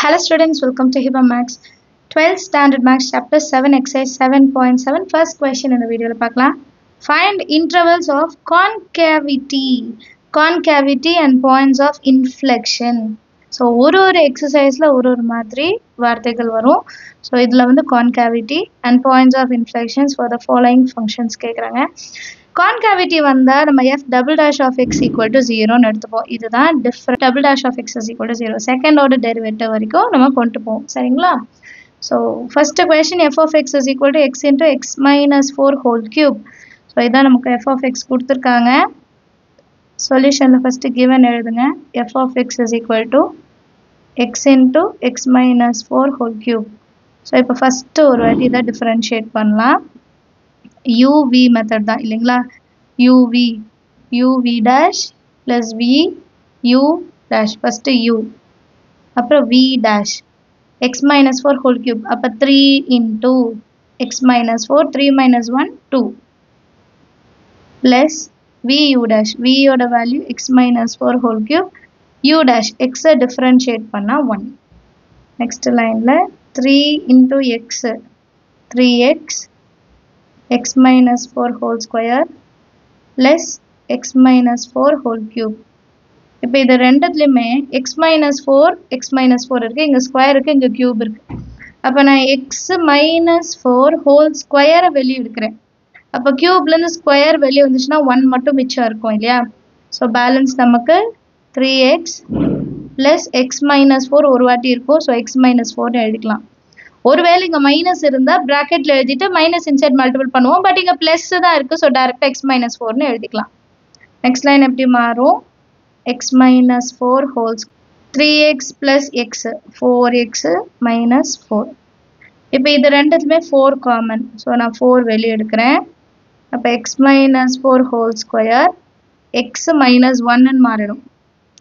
Hello students, welcome to Hiba Max 12th Standard Max Chapter 7 Exercise 7.7. First question in the video. Find intervals of concavity and points of inflection. So, ஒரு exerciseல ஒரு மாதிரி வார்த்தைகள் வரும். So, இதுல வந்து concavity and points of inflections for the following functions கேக்குறாங்க. Concavity வந்தா நம்ம f double dash of x equal to 0 ன்னு எடுத்துப்போம். இதுதான் different double dash of x is equal to 0. Second order derivative வரைக்கும் நம்ம கொண்டு போவோம். சரிங்களா? So, first question f of x is equal to x into x minus 4 whole cube. So, இதான் நமக்கு f of x கொடுத்திருக்காங்க. Solutionல first given எழுதுங்க. f of x is equal to x into x minus 4 whole cube. So, இப்போ first ஒரு வாட்டி இதை differentiate பண்ணலாம். uv method தான் இல்லைங்களா uv dash plus v u dash first u அப்புறம் v dash x minus 4 whole cube அப்ப 3 into x minus 4 3 minus 1 2 plus vu dash v ஓட value x minus 4 whole cube u dash x differentiate பண்ணா 1 next lineல 3 into x 3x x minus 4 whole square plus x minus 4 whole cube. இப்போ இது ரெண்டுத்துலயுமே x minus 4 இருக்கு இங்க square இருக்கு இங்க cube இருக்கு அப்ப நான் x minus 4 whole square வெளிய எடுக்கிறேன் அப்ப கியூப்ல இருந்து ஸ்கொயர் வெளிய வந்துச்சுனா 1 மட்டும் மிச்சம் இருக்கும் இல்லையா சோ பேலன்ஸ் நமக்கு 3x plus x minus 4 ஒரு வாட்டி இருக்கும் சோ x minus 4 ன்னு எழுதிக்கலாம் ஒருவேளை இங்க மைனஸ் இருந்தா பிராக்கெட்ல எழுதிட்டு மைனஸ் இன்சைட் மல்டிபிள் பண்ணுவோம் பட் இங்க பிளஸ் தான் இருக்கு சோ டைரக்ட்டா x minus 4 ன்னு எழுதிக்கலாம் நெக்ஸ்ட் லைன் எப்படி மாறும் x minus 4 whole 3x plus x 4x minus 4 இப்போ இது ரெண்டுத்துமே 4 காமன் சோ நான் 4 வெளிய எடுக்கிறேன் அப்ப x minus 4 whole square x minus 1 ன்னு மாறிடும்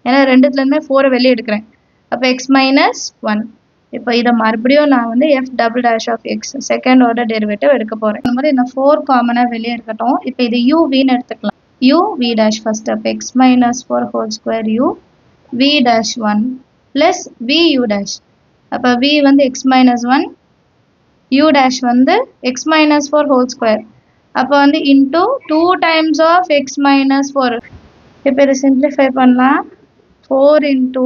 ஏனா ரெண்டுத்துலயுமே 4 வெளிய எடுக்கிறேன் அப்ப x minus 1 இப்போ இத மறுபடியும் நான் வந்து f double dash of x second order derivative எடுக்க போறேன் இந்த மாதிரி இந்த 4 காமனா வெளிய இருக்கட்டும் இப்போ இது uv ன்னு எடுத்துக்கலாம் u v dash first up x minus 4 whole square u v dash 1 plus v u dash அப்ப v வந்து x minus 1 u dash வந்து x minus 4 whole square அப்ப வந்து into 2 times of x minus 4 இப்போ இத simplify பண்ணலாம் 4 into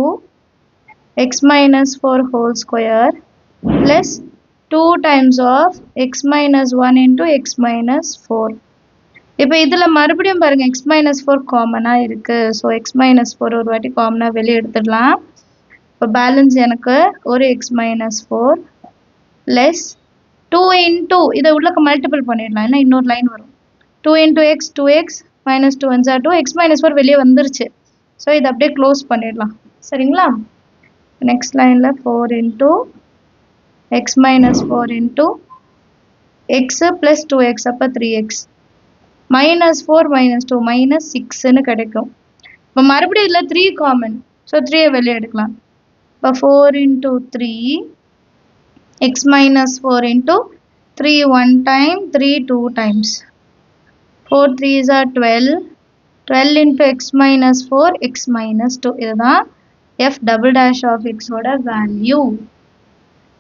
x minus 4 whole square plus 2 times of x minus 1 into x minus 4 இப்போ இதுல மறுபடியும் பாருங்க x minus 4 காமனா இருக்கு சோ x minus 4 ஒரு வாட்டி காமனா வெளிய எடுத்துடலாம் இப்போ பேலன்ஸ் எனக்கு ஒரு x minus 4 plus 2 into இத உள்ளக்க மல்டிபிள் பண்ணிடலாம் இல்ல இன்னொரு லைன் வரும் 2 into x 2x minus 2 1 2 x minus 4 வெளிய வந்துருச்சு சோ இத அப்படியே க்ளோஸ் பண்ணிடலாம் சரிங்களா next line la 4 into x minus 4 into x plus 2x அப்ப 3x minus 4 minus 2 minus 6 ன்னு கிடைக்கும் இப்ப மறுபடியும் இதுல 3 காமன் சோ 3 வெளிய எடுக்கலாம் இப்ப 4 into 3 x minus 4 into 3 one time 3 two times 4 3s are 12 into x minus 4 x minus 2 இதுதான் f double dash of x ஓட value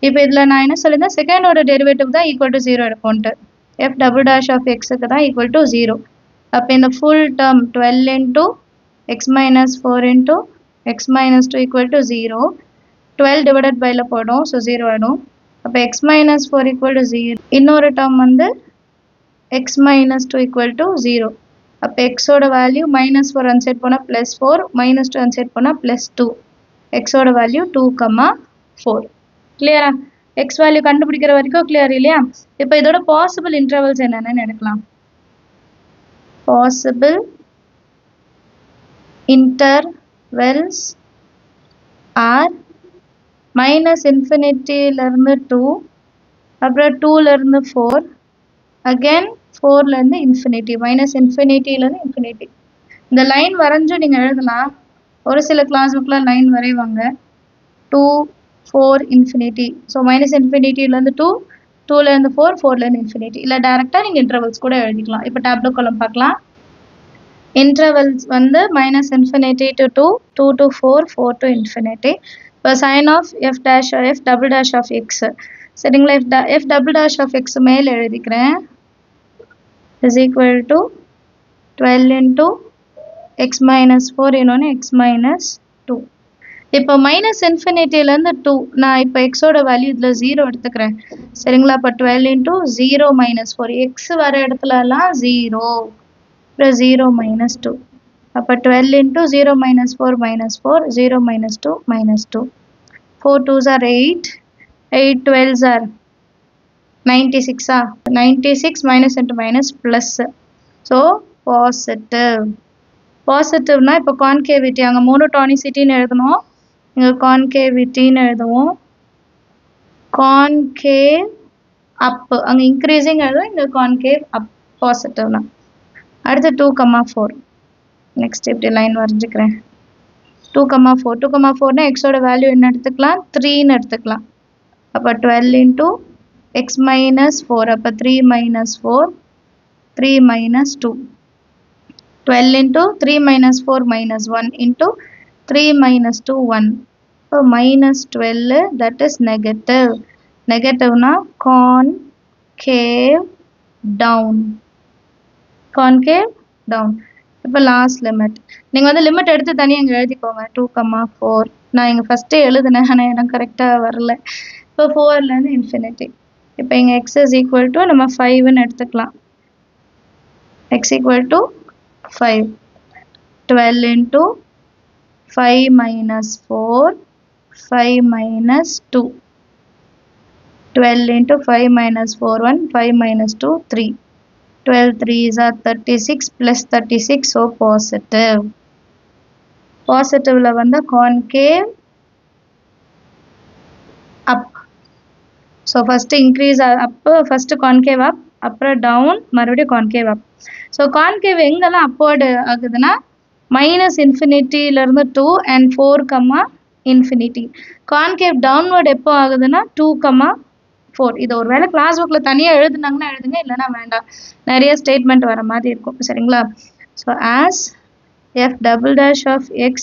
இப்போ இதுல நான் என்ன சொல்லிருந்தேன் செகண்ட் ஆர்டர் டெரிவேட்டிவ் தான் equal to 0 எடுப்போம்ட்டு f double dash of x க்கு தான் equal to 0 அப்ப இந்த full term 12 into x minus 4 into x minus 2 equal to 0 12 divided by ல போடும் so 0 ஆயிடும் அப்ப x minus 4 equal to 0 இன்னொரு term வந்து x minus 2 equal to 0 அப்ப x ஓட value minus 4 அன்சைட் போனா plus 4 minus 2 அன்சைட் போனா plus 2 x ஓட value 2, 4 கிளியரா x value கண்டுபிடிக்கிற வரைக்கும் கிளியர் இல்லையா இப்போ இதோட பாசிபிள் இன்டர்வல்ஸ் என்னன்னு எடுக்கலாம் possible intervals are minus infinity ல இருந்து 2 அப்புறம் 2 ல இருந்து 4 again 4 ல இருந்து infinity minus infinity ல இருந்து infinity இந்த லைன் வரைஞ்சு நீங்க எழுதலாம் ஒரு சில கிளாஸ் புக்ல லைன் வரைவாங்க 2 4 infinity so minus infinity ல இருந்து 2 2 ல இருந்து 4 4 ல இருந்து infinity இல்ல டைரக்ட்டா நீங்க இன்டர்வல்ஸ் கூட எழுதிக்கலாம் இப்போ டேப்லோ காலம் பார்க்கலாம் இன்டர்வல்ஸ் வந்து minus infinity to 2 2 to 4 4 to infinity இப்போ sin of f dash or f double dash of x சரிங்களா f double dash of x மேல் எழுதிக்கிறேன் is equal to 12 into x minus 4 இன்னொன்று x minus 2 இப்போ மைனஸ் இன்ஃபினிட்டிலேருந்து 2 நான் இப்போ எக்ஸோட வேல்யூ இதில் 0 எடுத்துக்கிறேன் சரிங்களா அப்போ 12 into 0 minus 4 எக்ஸ் வர இடத்துலலாம் 0 அப்புறம் 0 minus 2 அப்போ 12 into 0 minus 4 minus 4 0 minus 2 minus 2 4 2s are 8 8 12s are 96 96 minus into minus plus so positive பாசிட்டிவ்னா இப்போ கான்கேவிட்டி அங்கே மோனோடானிசிட்டின்னு எழுதணும் இங்கே கான்கேவிட்டின்னு எழுதுவோம் கான்கேவ் அப் அங்கே இன்க்ரீஸிங் எழுதுவோம் இங்கே கான்கேவ் அப் பாசிட்டிவ்னா அடுத்து 2,4 நெக்ஸ்ட் இப்படி லைன் வரைஞ்சிக்கிறேன் 2,4 2,4னா எக்ஸோட வேல்யூ என்ன எடுத்துக்கலாம் 3ன்னு எடுத்துக்கலாம் அப்போ 12 into x minus 4 அப்போ 3 minus 4 3 minus 2 12 into 3 minus 4 minus 1 into 3 minus 2 1 so minus 12 that is negative negative na concave down இப்போ last limit நீங்கள் வந்து லிமிட் எடுத்து தனியாக இங்கே எழுதிக்கோங்க 2,4 நான் இங்கே ஃபஸ்ட்டே எழுதுனேன் ஆனால் எனக்கு கரெக்டாக வரல இப்போ 4லேருந்து இன்ஃபினிட்டி இப்போ இங்கே x is equal to நம்ம 5ன்னு எடுத்துக்கலாம் x equal to 5 12 into 5 minus 4 5 minus 2 12 into 5 minus 4 1 5 minus 2 3 12 3s are 36 plus 36 so positive positive வந்து concave up so first increase up first concave up அப்புறம் down மறுபடியும் concave up so concave எங்கெல்லாம் upward ஆகுதுன்னா minus இன்ஃபினிட்டியிலேருந்து 2 and 4, infinity concave downward எப்போ ஆகுதுன்னா 2,4 இது ஒரு வேளை கிளாஸ் புக்கில் தனியாக எழுதுனாங்கன்னா எழுதுங்க இல்லைனா வேண்டாம் நிறைய ஸ்டேட்மெண்ட் வர மாதிரி இருக்கும் சரிங்களா so as f double dash of x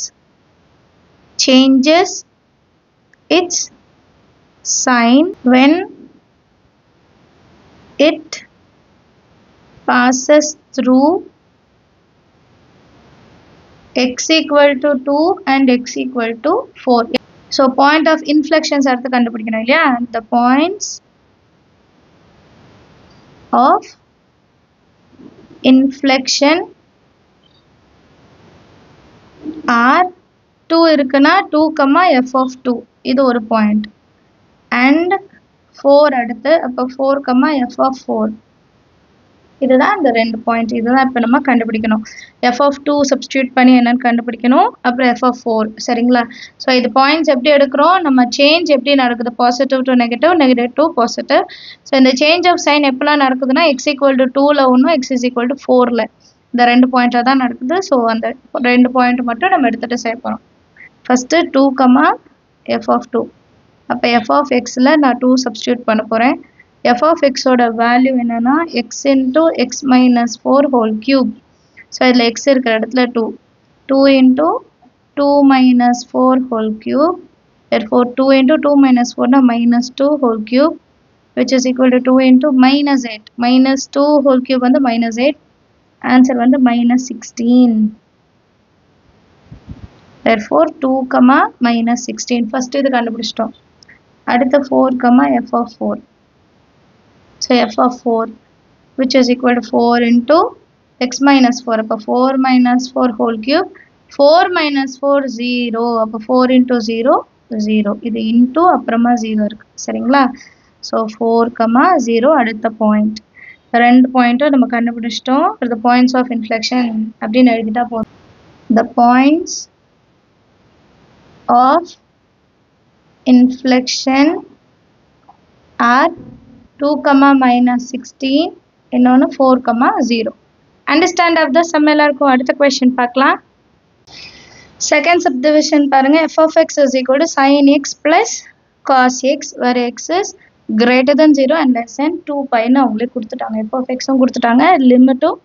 changes its sign when it passes through x equal to 2 and x equal to 4 so point of inflections அடுத்து கண்டுபிடிக்கணும் இல்லையா the points of inflection are 2 இருக்குன்னா 2, f of 2 இது ஒரு point and 4 அடுத்து அப்போ 4, f of 4 இதுதான் இந்த ரெண்டு பாயிண்ட் இதுதான் இப்போ நம்ம கண்டுபிடிக்கணும் f of 2 சப்ஸ்டியூட் பண்ணி என்னன்னு கண்டுபிடிக்கணும் அப்புறம் f of 4 சரிங்களா ஸோ இது பாயிண்ட்ஸ் எப்படி எடுக்கிறோம் நம்ம சேஞ்ச் எப்படி நடக்குது positive to negative negative to positive so இந்த சேஞ்ச் ஆஃப் சைன் எப்பெல்லாம் நடக்குதுன்னா x equal to 2ல ஒன்றும் x is equal to 4ல இந்த ரெண்டு பாயிண்டாக தான் நடக்குது ஸோ அந்த ரெண்டு பாயிண்ட் மட்டும் நம்ம எடுத்துகிட்டு செய்ய போகிறோம் ஃபஸ்ட்டு 2, f of 2 அப்போ f of xல நான் 2 சப்ஸ்டியூட் பண்ண போகிறேன் f of x ஓட வேல்யூ என்னன்னா x into x minus 4 whole cube so இதில் x இருக்கிற இடத்துல 2 into 2 minus 4 whole cube therefore 2 into 2 minus 4 na minus 2 whole cube which is equal to 2 into minus 8 minus 2 whole cube வந்து minus 8 answer வந்து minus 16 therefore 2, minus 16 first இது கண்டுபிடிச்சிட்டோம் அடுத்து 4, f of 4 so f of 4 which is equal to 4 into x minus 4 அப்போ 4 minus 4 whole cube 4 minus 4 0 அப்போ 4 into 0 0 இது into அப்புறமா 0 இருக்கு சரிங்களா ஸோ 4, 0 அடுத்த பாயிண்ட் ரெண்டு பாயிண்ட்டும் நம்ம கண்டுபிடிச்சிட்டோம் the points of inflection அப்படின்னு எழுதிட்டா போதும் the points of inflection are 2, minus 16 இன்னொன்று 4, 0 அண்டர்ஸ்டாண்ட் ஆஃப் த சம் எல்லாருக்கும் அடுத்த கொஸ்டின் பார்க்கலாம் செகண்ட் சப்டிவிஷன் பாருங்க f of x is equal to sin x plus cos x where x is greater than 0 and less than 2π அவங்களே கொடுத்துட்டாங்க f of x கொடுத்துட்டாங்க லிமிட்டும்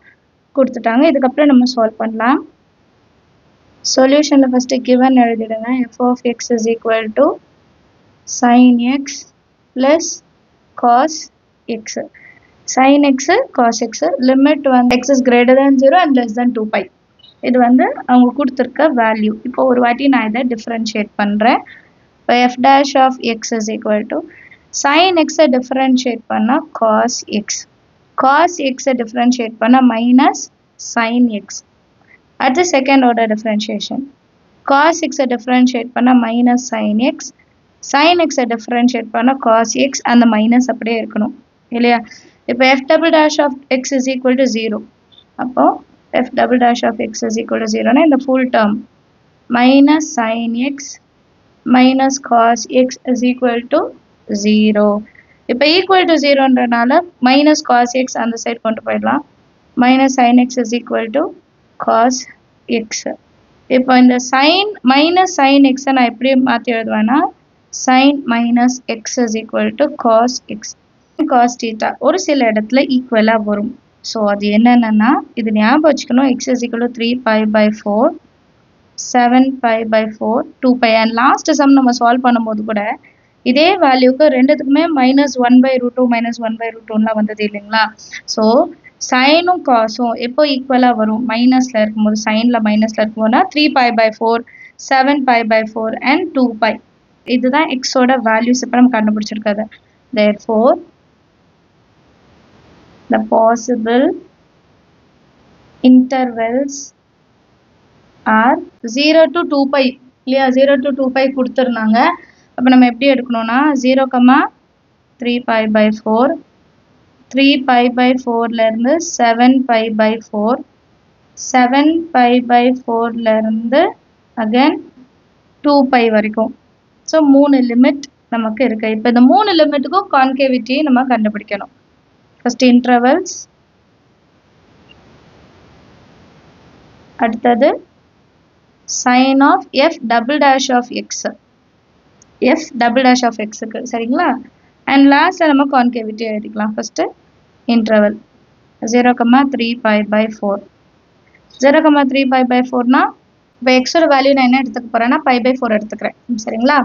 கொடுத்துட்டாங்க இதுக்கப்புறம் நம்ம சால்வ் பண்ணலாம் Solution first given எழுதிடுங்க. f of x is equal to sin x plus cos x. Sin x, cos x, limit வந்து x is greater than 0 and less than 2 pi. இது வந்து அவங்க கொடுத்திருக்க வேல்யூ. இப்போ ஒரு வாட்டி நான் இதை டிஃபரன்ஷியேட் பண்ணுறேன். இப்போ f dash of x is equal to sin x differentiate பண்ணால் cos x. Cos x differentiate பண்ணா minus sin x. At the second order differentiation. Cos x differentiate பண்ணா minus sin x. Sin x differentiate பண்ணா cos x and the minus அப்படியே இருக்கணும். இல்லையா? இப்போ f double dash of x is equal to 0. அப்போ f double dash of x is equal to 0 னா இந்த full term minus sin x minus cos x is equal to 0. இப்போ equal to 0ன்றனால minus cos x அந்த side கொண்டு போயிடலாம். minus sin x is equal to cos x. இப்போ இந்த sin minus sin x நான் எப்படி மாற்றி எழுதுவேன்னா sin minus x is equal to cos x. cos theta ஒரு சில இடத்துல ஈக்குவலாக வரும். ஸோ அது என்னென்னா இது ஞாபகம் வச்சுக்கணும். x is equal to 3 pi by 4 7 pi by 4 2 pi and last some நம்ம சால்வ் பண்ணும்போது கூட இதே வேல்யூக்கு ரெண்டுத்துக்குமே minus 1 by root 2 minus 1 by root 2லாம் வந்தது இல்லைங்களா? ஸோ சைனும் காசும் எப்போ ஈக்குவலாக வரும்? மைனஸில் இருக்கும்போது சைனில் மைனஸில் இருக்கும்போதுனா 3 pi by 4 7 pi by 4 and 2 pi. இதுதான் எக்ஸோட வேல்யூஸ் இப்போ நம்ம கண்டுபிடிச்சிருக்காது. Therefore the possible intervals are 0 to 2 pi. இல்லையா? 0 to 2 pi கொடுத்துருந்தாங்க. அப்போ நம்ம எப்படி எடுக்கணும்னா 0, 3 pi by 4 3 pi by 4லேருந்து 7 pi by 4 7 pi by 4லேருந்து again 2 pi வரைக்கும். ஸோ 3 லிமிட் நமக்கு இருக்குது. இப்போ இந்த 3 லிமிட்டுக்கும் கான்கேவிட்டி நம்ம கண்டுபிடிக்கணும். ஃபர்ஸ்ட் இன்டர்வல்ஸ், அடுத்தது sin of f double dash of x. f double dash of x க்கு சரிங்களா? and லாஸ்ட்ல நம்ம கான்கேவிட்டி எழுதிக்கலாம். First interval 0, 3 pi by 4 0, 3 pi by 4னா இப்போ x ஓட வேல்யூ நான் என்ன எடுத்துக்க போறேன்னா pi by 4 எடுத்துக்கிறேன். சரிங்களா?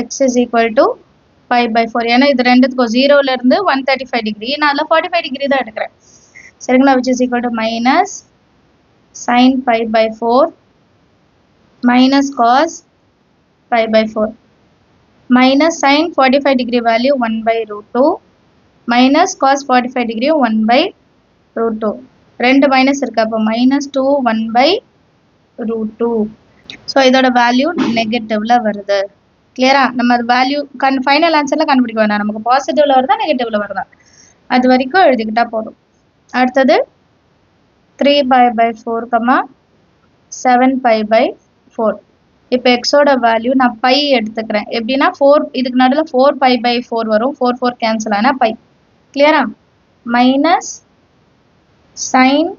x is equal to pi by 4. ஏன்னா இது ரெண்டுத்துக்கும் 0லேருந்து 135 டிகிரி, நான் அதில் 45 டிகிரி தான் எடுக்கிறேன். சரிங்களா? which is equal to minus sin pi by 4 minus cos pi by 4 minus sin 45 degree value 1 by root 2 minus cos 45 degree 1 by root 2. ரெண்டு minus இருக்கு. அப்போ minus 2 1 by root 2. ஸோ இதோட வேல்யூ நெகட்டிவ்ல வருது. கிளியரா? நம்ம அது வேல்யூ ஃபைனல் ஆன்சர்ல கண்டுபிடிக்க வேண்டாம். நமக்கு பாசிட்டிவ்ல வருதா நெகட்டிவ்ல வருதா அது வரைக்கும் எழுதிக்கிட்டா போதும். அடுத்தது 3 pi by 4, 7 pi by 4. இப்போ எக்ஸோட வேல்யூ நான் பை எடுத்துக்கிறேன். எப்படின்னா 4 இதுக்கு நடுவில் 4 pi by 4 வரும். 4 4 கேன்சல் ஆனால் பை. கிளியரா? Minus sine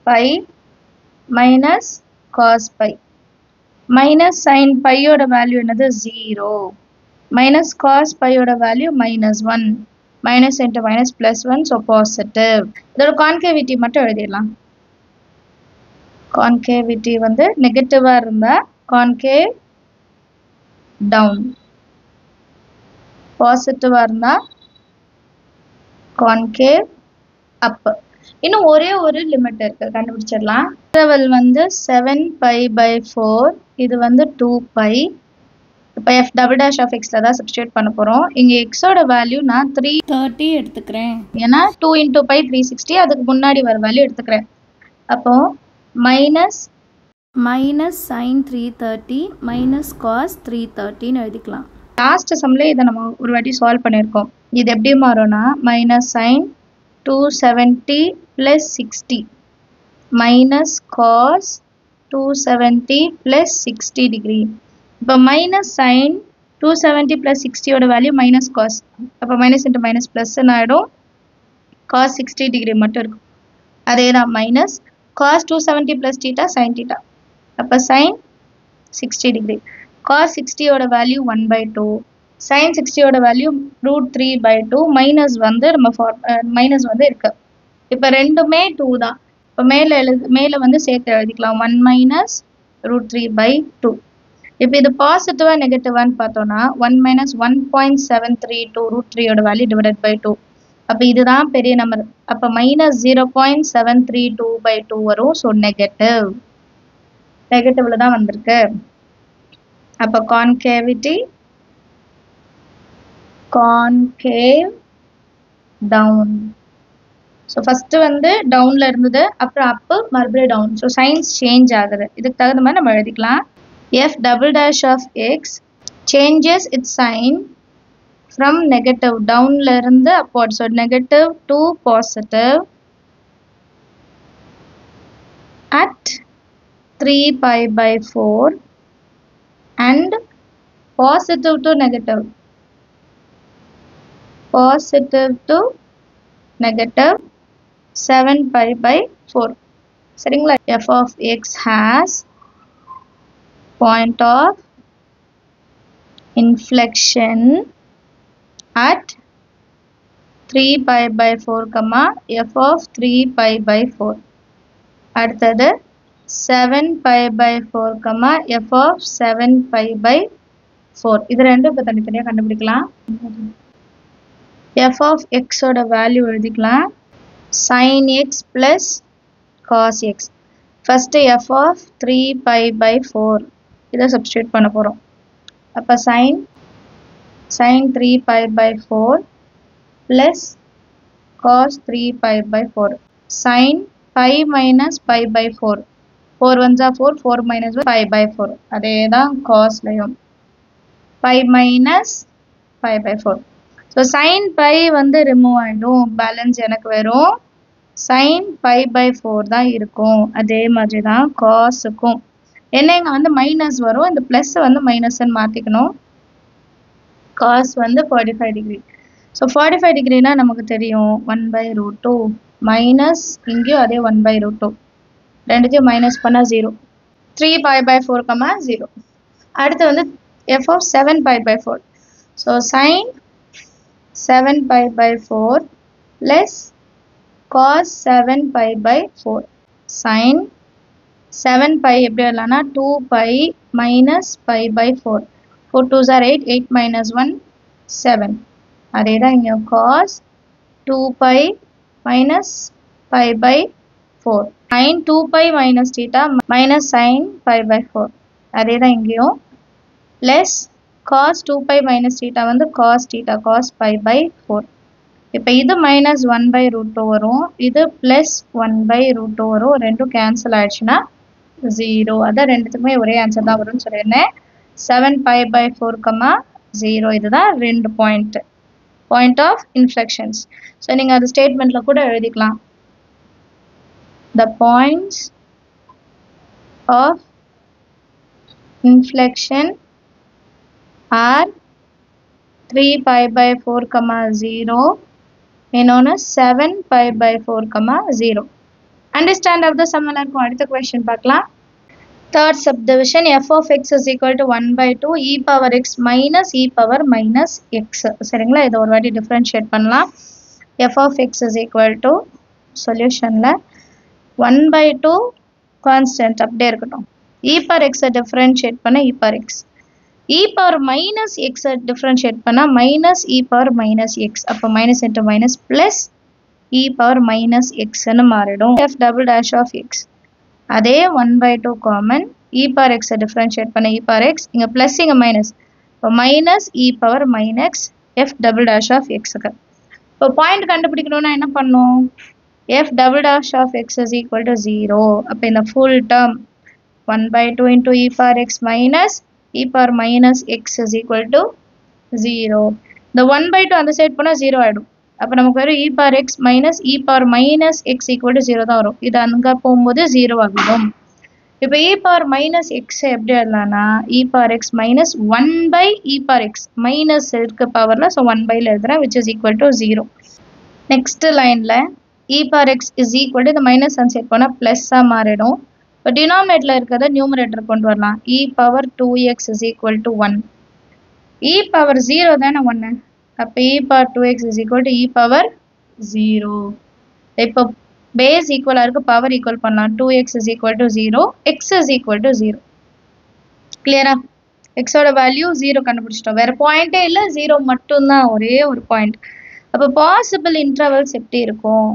pi minus cos pi. Minus sine பையோட வேல்யூ என்னது? 0. மைனஸ் காஸ் பையோட value -1. Minus into minus +1, so positive. இதோட கான்கேவிட்டி மட்டும் எழுதிடலாம். கான்கேவிட்டி வந்து நெகட்டிவாக இருந்தால் கான்கேவ் டவுன், பாசிட்டிவாக இருந்தால் கான்கேவ் அப். இன்னும் ஒரே ஒரு லிமிட் இருக்கு, கண்டுபிடிச்சிடலாம். இன்டர்வல் வந்து 7 pi by 4, இது வந்து 2 pi. இப்போ f double dash of x தான் சப்ஸ்டியூட் பண்ண போகிறோம். இங்கே எக்ஸோட வேல்யூ நான் 330 எடுத்துக்கிறேன். ஏன்னா 2 into pi 360, அதுக்கு முன்னாடி வர வேல்யூ எடுத்துக்கிறேன். அப்போ மைனஸ் sin 330 மைனஸ் காஸ் 330ன்னு எழுதிக்கலாம். லாஸ்ட் சம்ல இதை நம்ம ஒரு வாட்டி சால்வ் பண்ணியிருக்கோம். இது எப்படி மாறும்னா minus sine 270 + 60 minus cos 270 + 60 degree. இப்போ மைனஸ் சைன் 270 + 60யோட வேல்யூ மைனஸ் காஸ். அப்போ மைனஸ் இன்ட்டு மைனஸ் ப்ளஸ்ன்னு ஆகிடும். காஸ் 60 டிகிரி மட்டும் இருக்கும். அதே தான் மைனஸ் காஸ் 270 + θ sin θ. அப்போ sin 60 டிகிரி. காஸ் 60யோட வேல்யூ 1/2. sin 60யோட வேல்யூ √3/2. மைனஸ் வந்து நம்ம மைனஸ் வந்து இருக்கு. இப்போ ரெண்டுமே 2 தான். இப்போ மேலே வந்து சேர்த்து எழுதிக்கலாம். 1 - root 3 by 2. இப்போ இது பாசிட்டிவா நெகட்டிவான்னு பார்த்தோம்னா 1 minus 1.732 root 3 ஓட வேல்யூ divided by 2. அப்போ இதுதான் பெரிய நம்பர். அப்போ minus 0.732 by 2 வரும். ஸோ நெகட்டிவ்ல தான் வந்திருக்கு. அப்போ concave down. ஸோ ஃபர்ஸ்ட் வந்து டவுன்ல இருந்தது, அப்புறம் அப்பு, மறுபடியும் டவுன். ஸோ சைன்ஸ் சேஞ்ச் ஆகுது. இதுக்கு தகுந்த மாதிரி நம்ம எழுதிக்கலாம். f double dash of x changes its sign from negative downல இருந்து upward. So negative to positive at 3 pi by 4 and positive to negative negative 7 pi by 4. சரிங்களா? f of x has point of inflection at 3 pi by 4 comma f of 3 pi by 4. அடுத்தது 7 pi by 4 comma f of 7 pi by 4. இது ரெண்டும் இப்போ தனித்தனியாக கண்டுபிடிக்கலாம். f of x ஓட value எழுதிக்கலாம். sin x plus cos x. First f of 3 pi by 4. இதை substitute பண்ண போகிறோம். அப்போ sin 3 pi by 4 plus cos 3 pi by 4. sin pi minus pi by 4. 4 ones are 4, 4 minus pi by 4. அதே தான் cosலையும் pi minus pi by 4. So sin pi வந்து remove ஆகிடும். Balance எனக்கு வரும் sin pi by 4 தான் இருக்கும். அதே மாதிரி தான் காஸுக்கும். என்ன இங்கே வந்து மைனஸ் வரும், இந்த ப்ளஸ் வந்து மைனஸ்ன்னு மாற்றிக்கணும். காஸ் வந்து 45 டிகிரி. ஸோ 45 டிகிரினா நமக்கு தெரியும் 1 by root 2 மைனஸ் இங்கேயும் அதே 1 by root 2. ரெண்டுத்தையும் மைனஸ் பண்ணால் 0. 3 pi by 4 comma 0. அடுத்து வந்து f of 7 pi by 4. So sin 7 pi by 4 plus cos 7 pi by 4. sin 7 pi எப்படி வரலாம்னா 2 pi minus pi by 4. 4 2s are 8, 8 minus 1 7. அதே தான் இங்கே cos 2 pi minus pi by 4. sin 2 pi minus theta minus sin pi by 4. அதே தான் இங்கேயும் plus cos 2 pi minus theta வந்து cos theta cos pi by 4. இப்போ இது minus 1 by root 2 வரும், இது plus 1 by root 2 வரும். ரெண்டும் கேன்சல் ஆயிடுச்சுன்னா 0. அதான் ரெண்டுத்துக்குமே ஒரே ஆன்சர் தான் வரும்னு சொல்லியிருந்தேன். 7 pi by 4 comma 0. இதுதான் ரெண்டு பாயிண்ட் ஆஃப் இன்ஃப்ளெக்ஷன்ஸ். ஸோ நீங்கள் அது ஸ்டேட்மெண்ட்டில் கூட எழுதிக்கலாம். The points of inflection are 3 pi by 4 comma 0 இன்னொன்று 7 pi by 4 comma 0. Understand of the sum எல்லாருக்கும் அடுத்த question பார்க்கலாம். Third subdivision f of x is equal to 1 by 2 e power x minus e power minus x. சரிங்களா? இதை ஒரு வாட்டி differentiate பண்ணலாம். f of x is equal to சொல்யூஷனில் 1 by 2 constant அப்படியே இருக்கட்டும். e power x டிஃப்ரென்ஷியேட் பண்ண e power x. e power minus x differentiate பண்ண minus e power minus x. அப்போ minus into minus plus e power minus x ன்னு மாறிடும். f double dash of x. அதே 1 by 2 common. e power x differentiate பண்ண e power x. இங்கே plus இங்கே minus. இப்போ minus e power minus f double dash of x. இப்போ point கண்டுபிடிக்கணும்னா என்ன பண்ணும்? f double dash of x is equal to 0. அப்போ இந்த full term 1 by 2 into e power x minus e power minus x is equal to 0. இந்த 1 by 2 அந்த side போனால் 0 ஆகிடும். அப்போ நமக்கு வரும் e power x minus e power minus x equal to 0 தான் வரும். இது அங்கே போகும்போது 0 ஆகிடும். இப்போ e power minus x எப்படி எழுதலாம்னா e power x minus 1 by e power x minus இருக்க பவரில் ஸோ 1 by எழுதுறேன் which is equal to 0. Next லைனில் e power x is equal to இந்த மைனஸ் அந்த சைட் போனால் ப்ளஸ்ஸாக மாறிடும். இப்போ டினாமினேட்டரில் இருக்கிறத நியூமரேட்டர் கொண்டு வரலாம். e power 2x is equal to 1. e power 0 தானே 1. அப்போ e power 2x is equal to e power 0. இப்போ பேஸ் ஈக்குவலாக இருக்குது, பவர் ஈக்குவல் பண்ணலாம். 2x is equal to 0, x is equal to 0. கிளியரா? எக்ஸோட வேல்யூ 0 கண்டுபிடிச்சிட்டோம். வேற பாயிண்டே இல்லை, 0 மட்டும்தான், ஒரே ஒரு பாயிண்ட். அப்போ பாசிபிள் இன்டர்வல்ஸ் எப்படி இருக்கும்?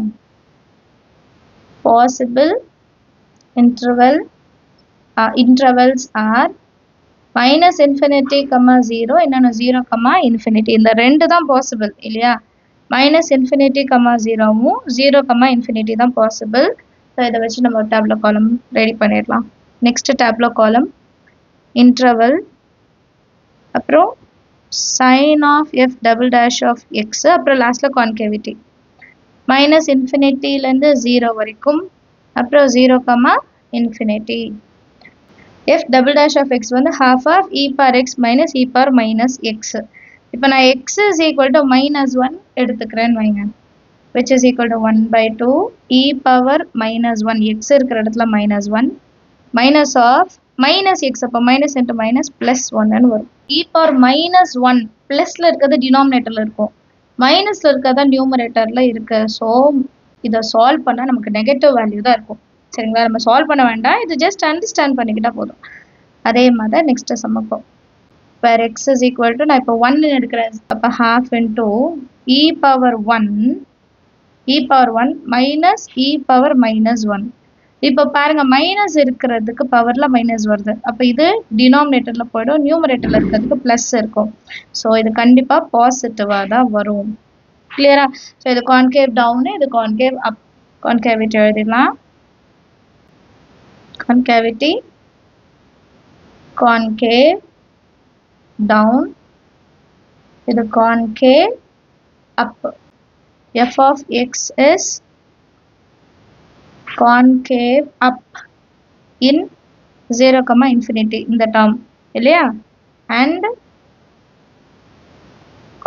Possible intervals are minus infinity comma 0, இன்னொன்று 0 கமா இன்ஃபினிட்டி. இந்த ரெண்டு தான் பாசிபிள் இல்லையா? மைனஸ் இன்ஃபினிட்டி கமா 0வும் 0 கமா இன்ஃபினிட்டி தான் பாசிபிள். ஸோ இதை வச்சு நம்ம ஒரு டேப்லோ காலம் ரெடி பண்ணிடலாம். நெக்ஸ்ட் டேப்லோ காலம் இன்டர்வல், அப்புறம் sign of F double dash of X, அப்புறம் லாஸ்ட்டில் கான்கேவிட்டி. மைனஸ் இன்ஃபினிட்டிலேருந்து 0 வரைக்கும், அப்புறம் 0 comma infinity. f double dash of x வந்து half of e power x minus e power minus x. இப்போ நான் x is equal to minus 1 எடுத்துக்கிறேன்னு வைங்க, which is equal to 1 by 2 e power minus 1, x இருக்கிற இடத்துல minus 1 minus of minus x, அப்போ minus into minus plus 1 வரும். e power minus 1 plusல இருக்கிறது denominatorல இருக்கும், minusல இருக்கிறதா numeratorல இருக்கு. ஸோ இதை சால்வ் பண்ணால் நமக்கு நெகட்டிவ் வேல்யூ தான் இருக்கும். சரிங்களா? நம்ம சால்வ் பண்ண வேண்டாம், இது ஜஸ்ட் அண்டர்ஸ்டாண்ட் பண்ணிக்கிட்டா போதும். அதே மாதிரி நெக்ஸ்ட் சமப்போம். Where x is equal to, நான் இப்போ 1 எடுக்கிறேன், அப்போ half into e power 1 minus e power minus 1. இப்போ பாருங்க, மைனஸ் இருக்கிறதுக்கு பவர்ல மைனஸ் வருது, அப்போ இது டினாமினேட்டர்ல போயிடும், நியூமரேட்டர்ல இருக்கிறதுக்கு பிளஸ் இருக்கும். ஸோ இது கண்டிப்பா பாசிட்டிவா தான் வரும். கிளியரா? ஸோ இது கான்கேவ் டவுன், இது கான்கேவ் அப். கான்கேவிட்டி எழுதிடலாம். concavity, concave down, இது concave up. f of x is concave up in 0 comma infinity, இந்த term இல்லையா? and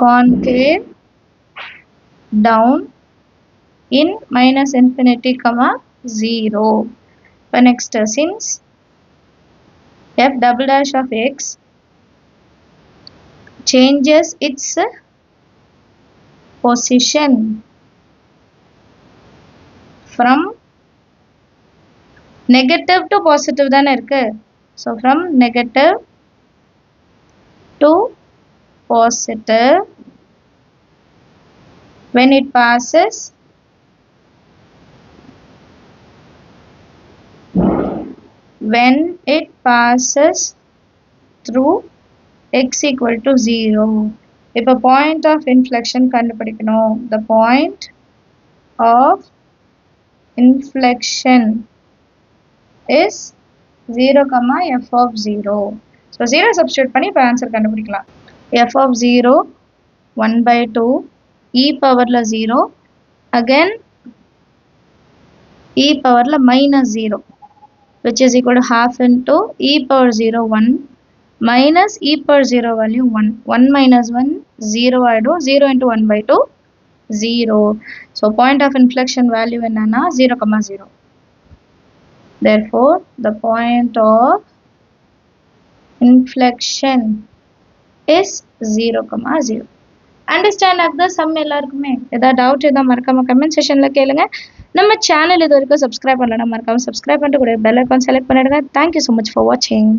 concave down in minus infinity comma 0. But next, since f double dash of x changes its position from negative to positive தானே இருக்கு. So from negative to positive when it passes through x equal to 0. இப்போ point of inflection கண்டுபிடிக்கணும். The point of inflection is 0 comma f of 0. So 0 substitute பண்ணி இப்போ answer கண்டுபிடிக்கலாம். f of 0 1 by 2 e powerல 0, again e powerல minus 0, which is equal to half into e power 0 1 minus e power 0 value 1. 1 minus 1 0 ஆயிடும், 0 into 1 by 2 0. So point of inflection value என்னன்னா 0 comma 0. Therefore the point of inflection is 0 comma 0. Understand ஆகுதா some எல்லாருக்குமே? ஏதாவது doubt எதாவது மறக்காம comment செஷன்ல கேளுங்க. நம்ம channel இது வரைக்கும் சப்ஸ்கிரைப் பண்ணலன்னா மறக்காம சப்ஸ்கிரைப் பண்ணிட்டு கூட பெல் ஐகான் செலக்ட் பண்ணிடுங்க. தேங்க்யூ ஸோ மச் ஃபார் வாட்சிங்.